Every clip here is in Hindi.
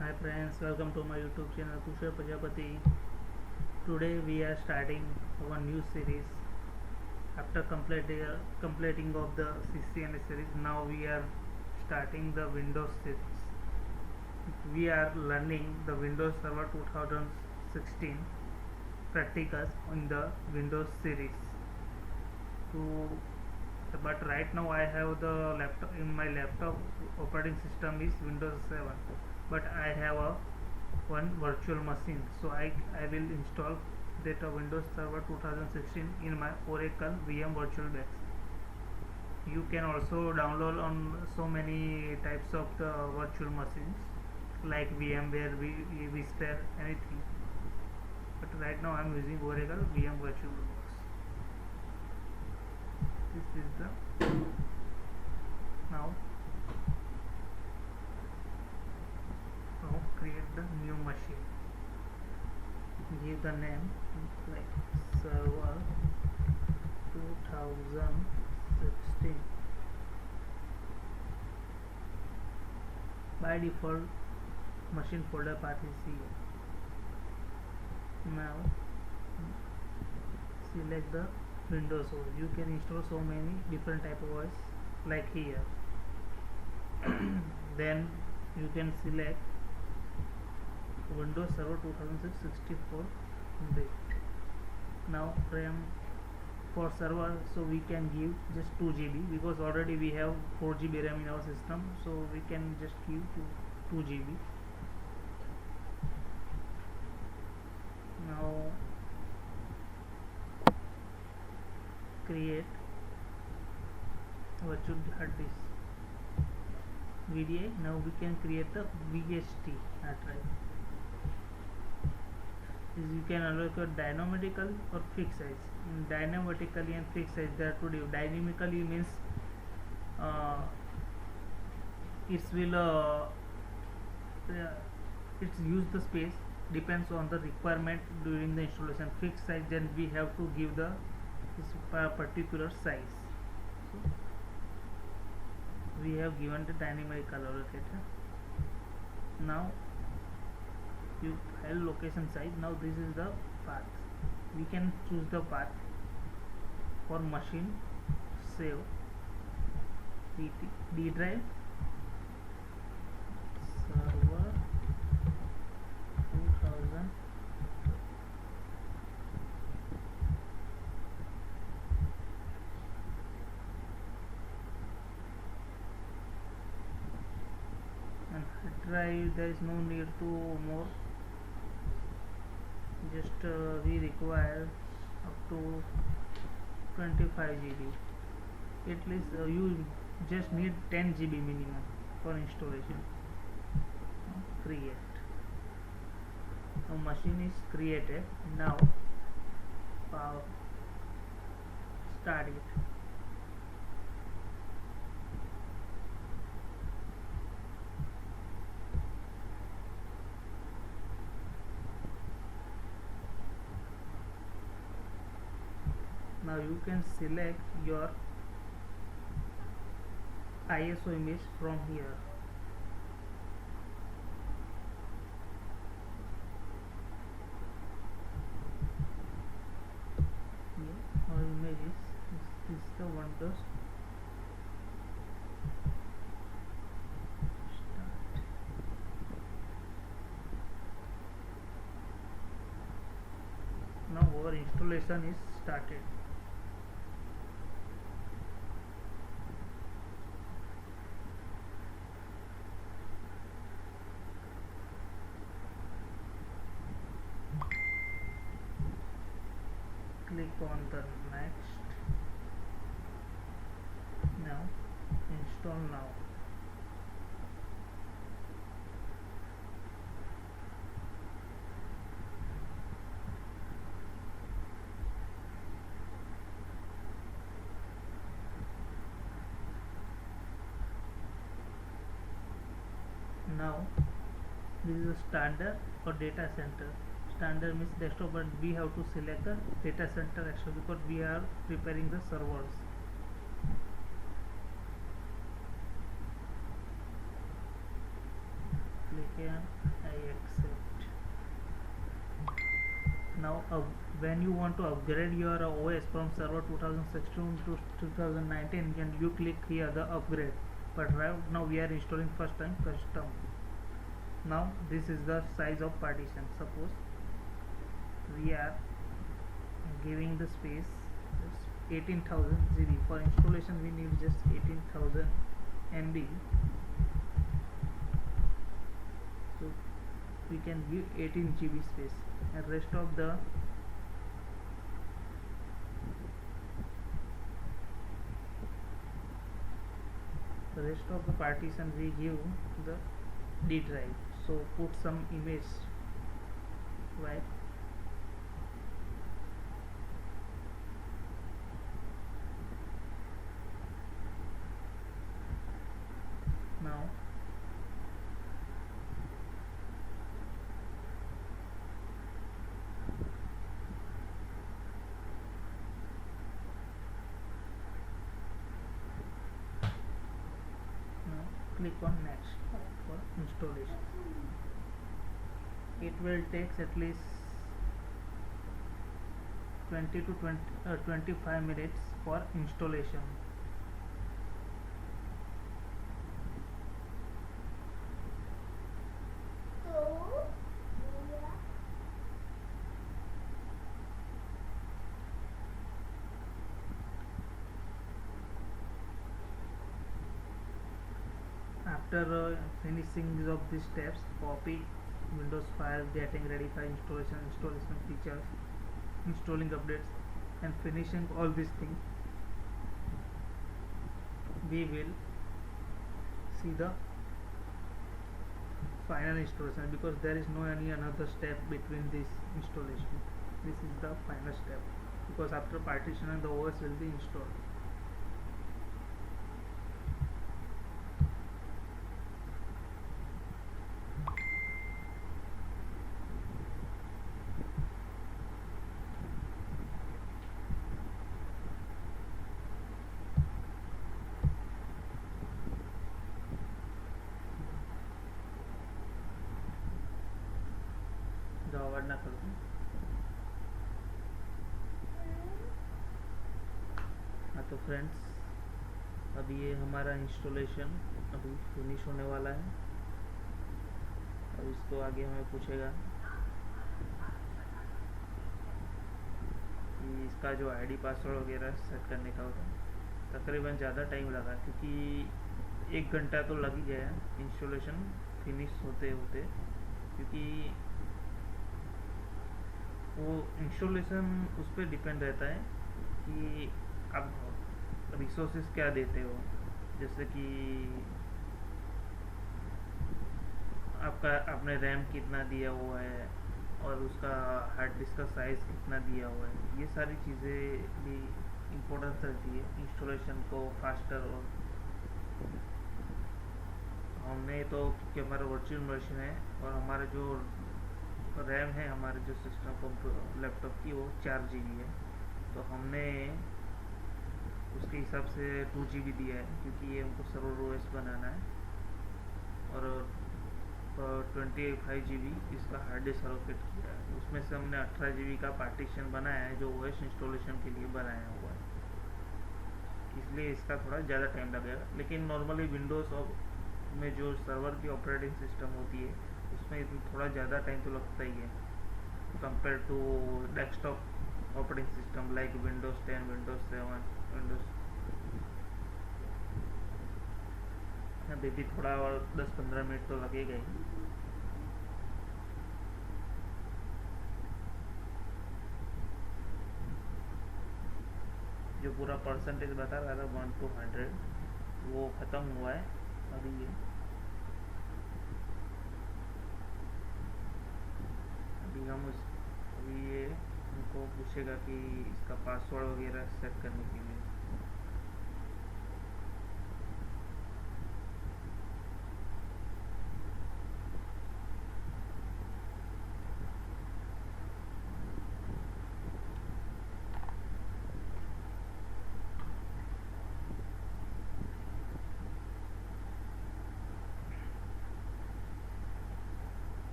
Hi friends, welcome to my YouTube channel Tushar Prajapati. Today we are starting our new series after completing of the CCNA series. Now we are starting the Windows series. We are learning the Windows Server 2016 practicals in the Windows series. To but right now I have the laptop in my laptop operating system is Windows 7, but I have a one virtual machine, so I will install that Windows Server 2016 in my Oracle VM VirtualBox. You can also download on so many types of the virtual machines like VMware, vSphere, anything. But right now I'm using Oracle VM VirtualBox. This is the now now create the new machine. Give the name like server 2016. By default machine folder path is here. Now select the Windows OS. You can install so many different type of OS like here. Then you can select Windows Server 2064 bit. Now RAM for server, so we can give just 2 GB because already we have 4 GB RAM in our system, so we can just give 2 GB. Now create virtual hard disk VDI. Now we can create the VHT hard drive. You can allocate dynamically or fixed size. In dynamically and fixed size, there are two different. Dynamically means it will it's use the space depends on the requirement during the installation. Fixed size, then we have to give the particular size. So we have given the dynamic allocator. Now you file location site. Now this is the path. We can choose the path for machine. Save D drive server 2000. And hard drive, there is no need to more, just we require up to 25 GB. At least you just need 10 GB minimum for installation. Create. Now machine is created. Now power start it. Now you can select your ISO image from here. Our image is the Windows. Start. Now our installation is started. Click on the next. Now install now. Now this is a standard or data center. Standard means desktop, but we have to select the data center extra because we are preparing the servers. Click second, I accept. Now when you want to upgrade your OS from server 2016 to 2019, and you click here the upgrade, but right now we are installing first time custom. Now this is the size of partition. Suppose we are giving the space 18,000 GB. For installation we need just 18,000 MB, so we can give 18 GB space, and rest of the partition we give the D drive. So put some image, right? Now click on next for installation. It will take at least 20 to 25 minutes for installation. After finishing of these steps, copy Windows file, getting ready for installation features, installing updates, and finishing all these things, we will see the final installation, because there is no any another step between this installation. This is the final step, because after partitioning the OS will be installed. Avoid ना कर दूँ। हाँ तो फ्रेंड्स, अभी ये हमारा इंस्टॉलेशन अभी फिनिश होने वाला है। अब इसको आगे हमें पूछेगा कि इसका जो आईडी पासवर्ड वगैरह सेट करने का होता है। तकरीबन ज़्यादा टाइम लगा, क्योंकि 1 घंटा तो लग ही गया इंस्टॉलेशन फिनिश होते होते, क्योंकि वो इंस्टॉलेशन उस पर डिपेंड रहता है कि आप रिसोर्सेज क्या देते हो। जैसे कि आपने रैम कितना दिया हुआ है और उसका हार्ड डिस्क का साइज़ कितना दिया हुआ है, ये सारी चीज़ें भी इम्पोर्टेंस रहती है इंस्टॉलेशन को फास्टर। और हमने तो, क्योंकि हमारा वर्चुअल मशीन है और हमारा जो रैम है हमारे जो सिस्टम लैपटॉप की वो 4 GB है, तो हमने उसके हिसाब से 2 GB दिया है, क्योंकि ये हमको सर्वर OS बनाना है। और 25 GB इसका हार्ड डिस्क एलोकेट किया है। उसमें से हमने 18 GB का पार्टीशन बनाया है जो OS इंस्टॉलेशन के लिए बनाया हुआ है, इसलिए इसका थोड़ा ज़्यादा टाइम लगेगा। लेकिन नॉर्मली विंडोज़ में जो सर्वर की ऑपरेटिंग सिस्टम होती है उसमें थोड़ा ज़्यादा टाइम तो लगता ही है compare to desktop operating system like Windows 10, Windows 7, Windows. अभी भी थोड़ा और 10-15 मिनट तो लगेगा ही। जो पूरा परसेंटेज बता रहा था 1 to 100 वो ख़त्म हुआ है अभी। ये अभी ये हमको पूछेगा कि इसका पासवर्ड वगैरह सेट करने के लिए।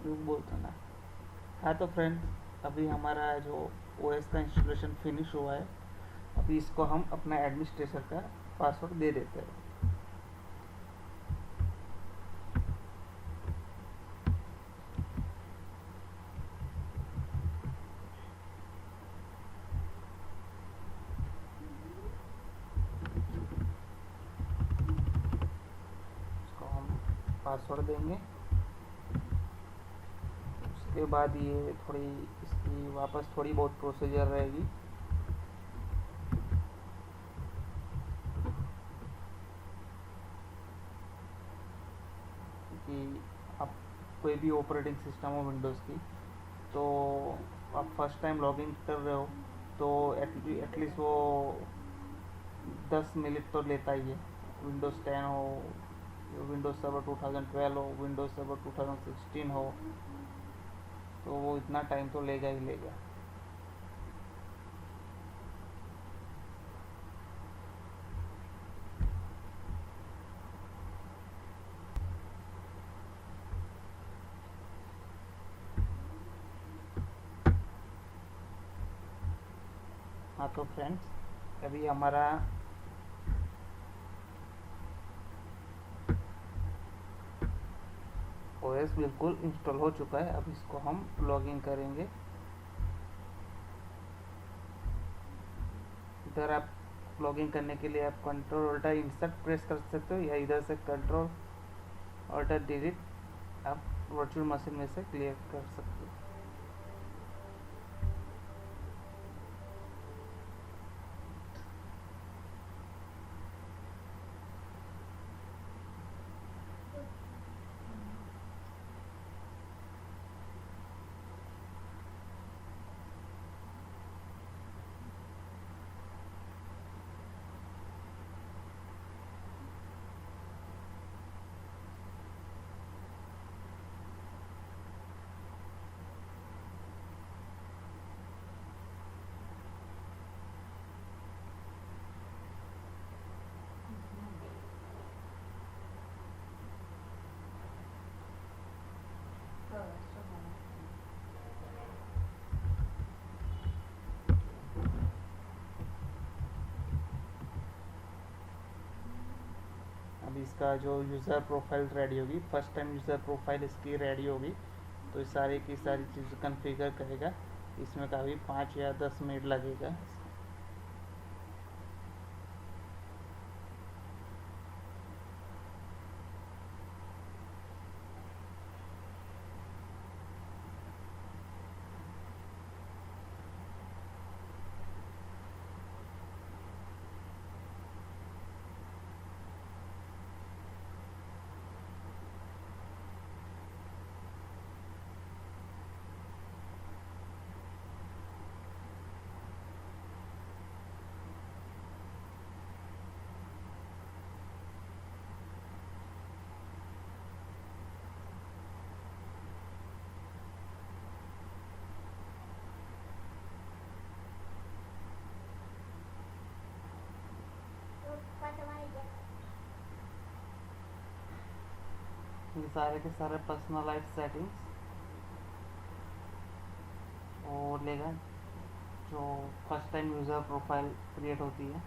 क्यों बोलते ना। हाँ तो फ्रेंड्स, अभी हमारा जो ओएस का इंस्टॉलेशन फिनिश हुआ है। अभी इसको हम अपना एडमिनिस्ट्रेटर का पासवर्ड दे देते हैं। इसको हम पासवर्ड देंगे। उसके बाद ये थोड़ी इसकी वापस थोड़ी बहुत प्रोसीजर रहेगी। कि आप कोई भी ऑपरेटिंग सिस्टम हो विंडोज़ की, तो आप फर्स्ट टाइम लॉगिन कर रहे हो तो एटलीस्ट वो 10 मिनट तो लेता ही है। विंडोज़ 10 हो, विंडोज़ सर्वर 2012 हो, विंडोज़ सर्वर 2016 हो, तो वो इतना टाइम तो लेगा ही लेगा। हाँ तो फ्रेंड्स, अभी हमारा ओएस बिल्कुल इंस्टॉल हो चुका है। अब इसको हम लॉगिन करेंगे। इधर आप लॉगिन करने के लिए आप कंट्रोल अल्टर इंसर्ट प्रेस कर सकते हो, या इधर से कंट्रोल अल्टर डिलीट आप वर्चुअल मशीन में से क्लियर कर सकते हो। अब इसका जो यूज़र प्रोफाइल रेडी होगी, फर्स्ट टाइम यूज़र प्रोफाइल इसकी रेडी होगी, तो इस सारी की सारी चीज़ कॉन्फ़िगर करेगा। इसमें काफ़ी 5 या 10 मिनट लगेगा। ये सारे के सारे पर्सनलाइज सेटिंग्स और लेगा जो first time user profile create होती है।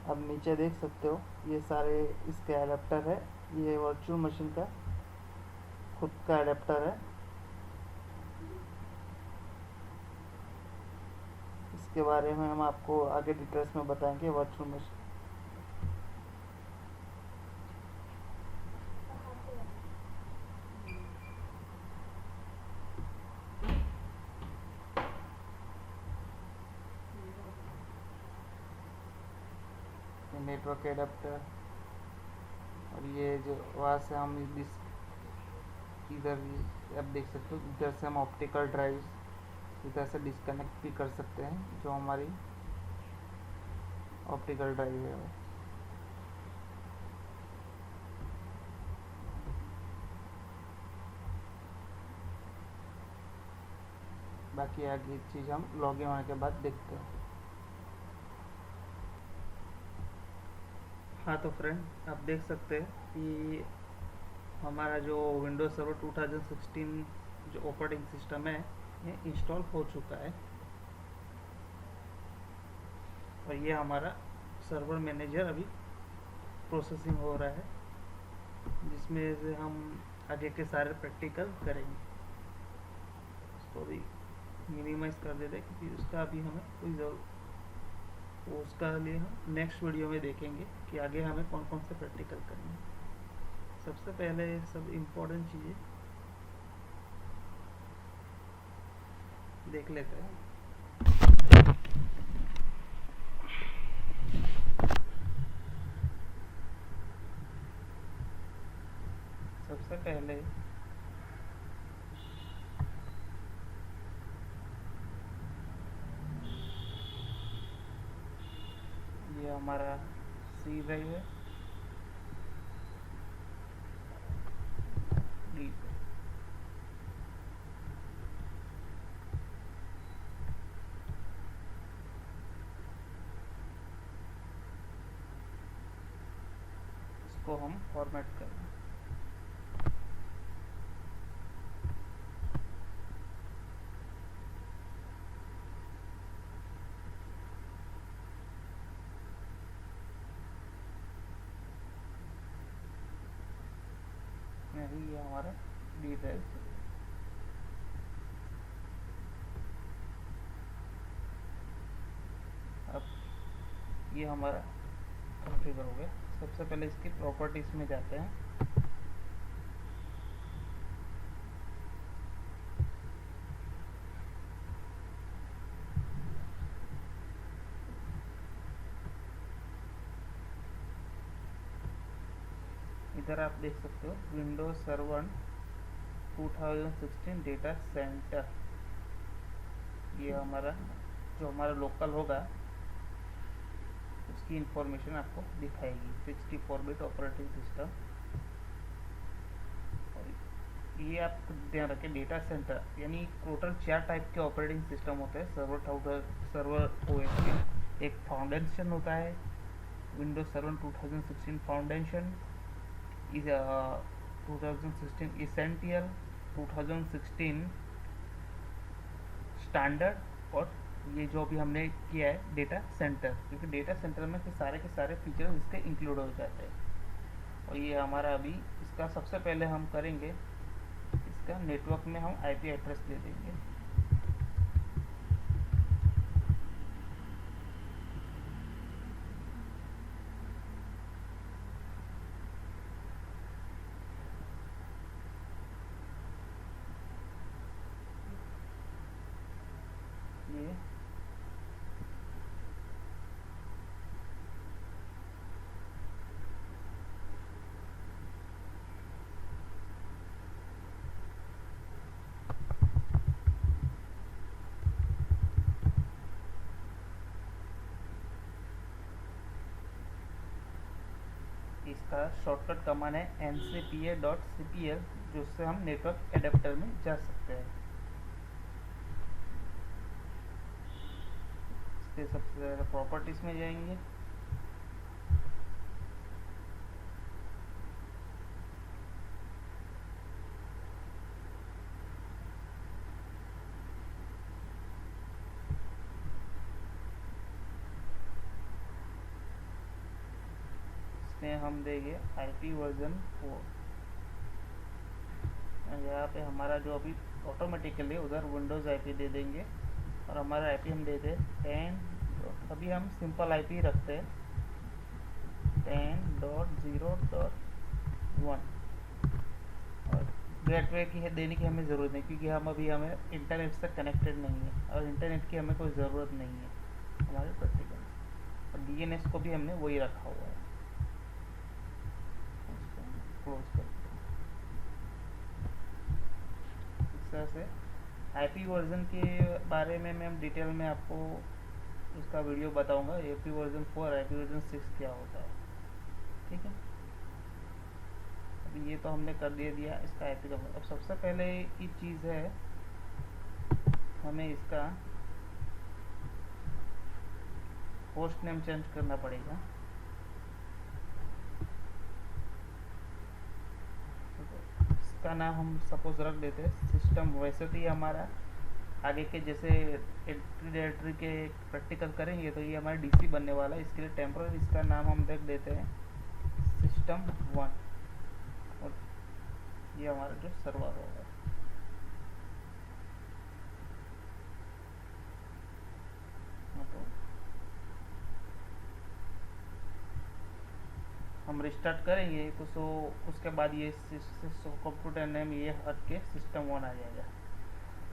अब नीचे देख सकते हो ये सारे इसके एडेप्टर है। ये वर्चुअल मशीन का खुद का एडेप्टर है। इसके बारे में हम आपको आगे डिटेल्स में बताएंगे। वर्चुअल मशीन नेटवर्क एडाप्टर, और ये जो वहाँ से हम इधर आप देख सकते हो, इधर से हम ऑप्टिकल ड्राइव्स इधर से डिस्कनेक्ट भी कर सकते हैं, जो हमारी ऑप्टिकल ड्राइव है वो। बाकी आगे चीज़ हम लॉगिन होने के बाद देखते हैं। हाँ तो फ्रेंड, आप देख सकते हैं कि हमारा जो विंडोज सर्वर 2016 जो ऑपरेटिंग सिस्टम है ये इंस्टॉल हो चुका है, और ये हमारा सर्वर मैनेजर अभी प्रोसेसिंग हो रहा है, जिसमें से हम आगे के सारे प्रैक्टिकल करेंगे। उसको भी मिनिमाइज कर देते हैं क्योंकि उसका अभी हमें कोई ज़रूरत, वो उसका लिए हम नेक्स्ट वीडियो में देखेंगे कि आगे हमें कौन कौन से प्रैक्टिकल करने हैं। सबसे पहले सब इम्पोर्टेंट चीज़ें देख लेते हैं। सबसे पहले ये हमारा सी ड्राइव है, डी इसको हम फॉर्मेट करेंगे। ये हमारा डी ड्राइव, अब ये हमारा कॉन्फ़िगर हो गया। सबसे पहले इसकी प्रॉपर्टीज में जाते हैं। इधर आप देख सकते हो विंडोज सर्वर 2016 डेटा सेंटर, ये हमारा जो हमारा लोकल होगा उसकी इंफॉर्मेशन आपको दिखाएगी। 64 बिट ऑपरेटिंग सिस्टम, और ये आप ध्यान रखें डेटा सेंटर यानी टोटल 4 टाइप के ऑपरेटिंग सिस्टम होते हैं सर्वर ओएस के। एक फाउंडेशन होता है Windows server 2016 foundation, 2016 essential, 2016 standard, और ये जो भी हमने किया है डेटा सेंटर, क्योंकि डेटा सेंटर में के सारे फीचर्स इसके इंक्लूड हो जाते हैं। और ये हमारा अभी इसका सबसे पहले हम करेंगे, इसका नेटवर्क में हम आईपी एड्रेस दे देंगे। ये इसका शॉर्टकट कमांड है ncpa.cpl, जिससे हम नेटवर्क एडेप्टर में जा सकते हैं। इसके सबसे पहले प्रॉपर्टीज में जाएंगे, इसमें हम देंगे आईपी वर्जन 4। यहाँ पे हमारा जो अभी ऑटोमेटिकली उधर विंडोज़ आईपी दे देंगे, और हमारा आईपी हम देते हैं 10, अभी हम सिंपल आईपी रखते हैं 10.0.1, और गेटवे की देने की हमें ज़रूरत नहीं, क्योंकि हमें इंटरनेट से कनेक्टेड नहीं है, और इंटरनेट की हमें कोई ज़रूरत नहीं है हमारे प्रैक्टिकल। DNS को भी हमने वही रखा हुआ है। क्लोज करते हैं। इस तरह से IP वर्जन के बारे में मैं डिटेल में आपको इसका वीडियो बताऊंगा। IP वर्जन 4 IP वर्जन 6 क्या होता है, ठीक है। अभी ये तो हमने कर दिया इसका IP का। अब सबसे पहले की चीज़ है, हमें इसका होस्ट नेम चेंज करना पड़ेगा। इसका नाम हम सपोज रख देते हैं सिस्टम। वैसे तो ये हमारा आगे के जैसे एंट्री डायरेक्टरी के प्रैक्टिकल करेंगे तो ये हमारा DC बनने वाला है। इसके लिए टेम्पररी इसका नाम हम रख देते हैं System1, और ये हमारा जो सर्वर होगा। तो हम रिस्टार्ट करेंगे तो उसके बाद ये कंप्यूटर नेम ये हट के System1 आ जाएगा।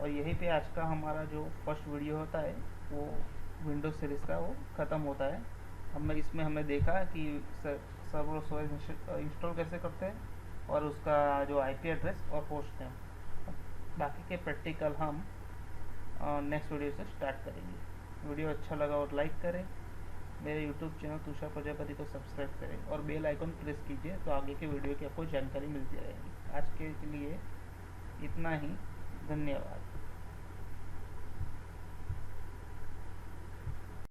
और यहीं पे आज का हमारा जो फर्स्ट वीडियो होता है वो विंडोज सीरीज़ का वो ख़त्म होता है। इसमें हमने देखा कि सर्वर OS इंस्टॉल कैसे करते हैं और उसका जो IP एड्रेस और होस्ट नेम। बाकी के प्रैक्टिकल हम नेक्स्ट वीडियो से स्टार्ट करेंगे। वीडियो अच्छा लगा और लाइक करें। मेरे YouTube चैनल तुषार प्रजापति को सब्सक्राइब करें और बेल आइकन प्रेस कीजिए तो आगे के वीडियो की आपको जानकारी मिलती रहेगी। आज के लिए इतना ही, धन्यवाद।